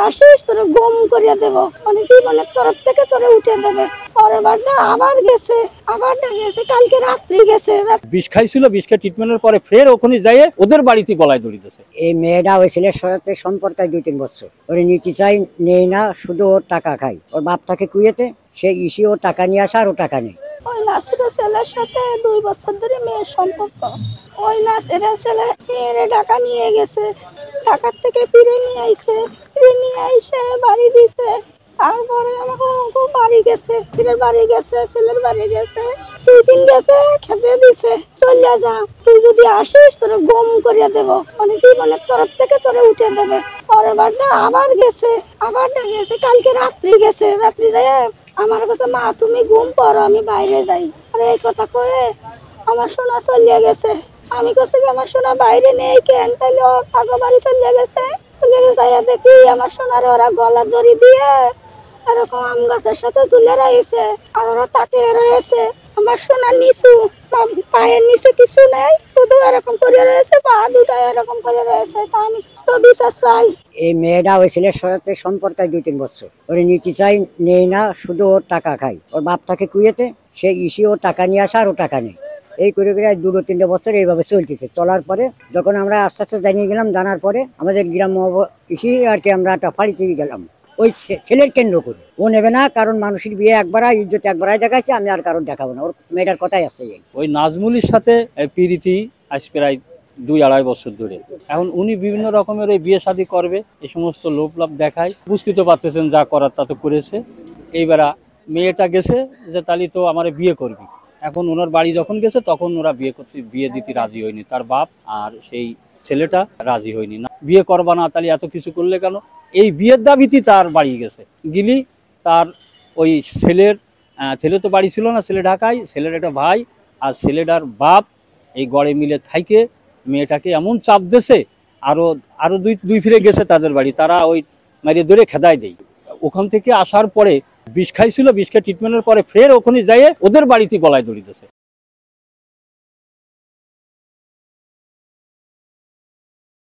আসিস তোরে গম করিয়া দেব, মানে জীবনের তরফ থেকে তোরে উঠে দেবে। পরের বারটা আবার গেছে, কালকে রাত্রি গেছে। বিষ খাইছিল, বিষকে ট্রিটমেন্টের পরে ফের ওখানে যাইয়ে ওদের বাড়িতে গলায় দড়ি দিয়েছে। এই মেয়েটা ওই ছেলের সাথে সম্পর্কে 2-3 বছর ওরে নিতে চাই, নেই না, শুধু ওর টাকা খাই। ওর বাপ থাকে কুয়েতে, সে ইসি ওর টাকা নিয়ে আসা আর ও টাকা নেই। ওই নাসিরের ছেলের সাথে 2 বছর ধরে মেয়ের সম্পর্ক। ওই নাসিরের ছেলে মেয়েরে ঢাকা নিয়ে গেছে, ঢাকার থেকে ফিরে নিয়ে আইছে, ফিরে নিয়ে আইসে বাড়ি দিছে। তারপরে আমাকে বাড়ি গেছে, ছেলের বাড়ি গেছে, ছেলের বাড়ি গেছে, 2 দিন গেছে, খেতে দিছে, চলিয়া যা, তুই যদি আসিস তোরে গম করিয়া দেব, মানে জীবনের তরফ থেকে তোরে উঠে দেবে। পরের বারটা আবার গেছে, কালকে রাত্রি গেছে, রাত্রি যায় আমার কাছে, মা তুমি ঘুম পড়ো, আমি বাইরে যাই। আরে এই কথা কয়ে আমার সোনা চলিয়া গেছে। আমি কাছে আমার সোনা বাইরে নেই কেন, তাইলে ওর টাকা বাড়ি চলিয়া গেছে। যাইয়া দেখি আমার সোনারে ওরা গলা দড়ি দিয়ে এরকম আম গাছের সাথে ঝুলে রয়েছে, আর ওরা তাকে রয়েছে। আমার সোনা নিচু, পায়ের নিচে কিছু নেই, শুধু এরকম করে রয়েছে, পা দুটা এরকম করে রয়েছে। তা আমি তো বিচার চাই। এই মেয়েটা ওই ছেলের সাথে সম্পর্কে 2-3 বছর ওরে নিতে চাই, নেই না, শুধু ওর টাকা খাই। ওর বাপ থাকে কুয়েতে, সে ইসি ওর টাকা নিয়ে আসা আর ও টাকা নেই। এই করে 2-3 বছর এইভাবে চলতেছে। চলার পরে যখন আমরা আস্তে আস্তে জানিয়ে গেলাম, জানার পরে আমাদের গ্রাম্য ইসি আর কি আমরা একটা ফাঁড়িতে গেলাম ওই ছেলের কেন্দ্র করে। ও নেবে না, কারণ মানুষের বিয়ে একবার, ইজ্জত একবারাই দেখাচ্ছে, আমি আর কারণ দেখাবো না। ওর মেয়েটার কথাই আসছে। ওই নাজমুলের সাথে পিরিতি আজ প্রায় 2-2.5 বছর ধরে। এখন উনি বিভিন্ন রকমের ওই বিয়ে শাদী করবে, এই সমস্ত লোভ লাভ দেখায়। বুঝতে তো পারতেছেন, যা করার তা তো করেছে। এইবার মেয়েটা গেছে যে তালি তো আমার বিয়ে করবি। এখন ওনার বাড়ি যখন গেছে তখন ওরা বিয়ে দিতে রাজি হয়নি, তার বাপ আর সেই ছেলেটা রাজি হয়নি। না বিয়ে করবা না, তাহলে এত কিছু করলে কেন, এই বিয়ের দাবিতে তার বাড়ি গেছে। গিলি তার ওই ছেলে তো বাড়ি ছিল না, ছেলে ঢাকায়, ছেলের একটা ভাই আর ছেলেটার বাপ এই গড়ে মিলে থাইকে মেয়েটাকে এমন চাপ দিয়েছে, আরো দুই ফিরে গেছে তাদের বাড়ি, তারা ওই মারিয়ে ধরে খেদাই দেয়। ওখান থেকে আসার পরে বিষ খাইছিল, বিষকে ট্রিটমেন্টের পরে ফের ওখানে যাইয়ে ওদের বাড়িতে গলায় দড়ি দিয়েছে।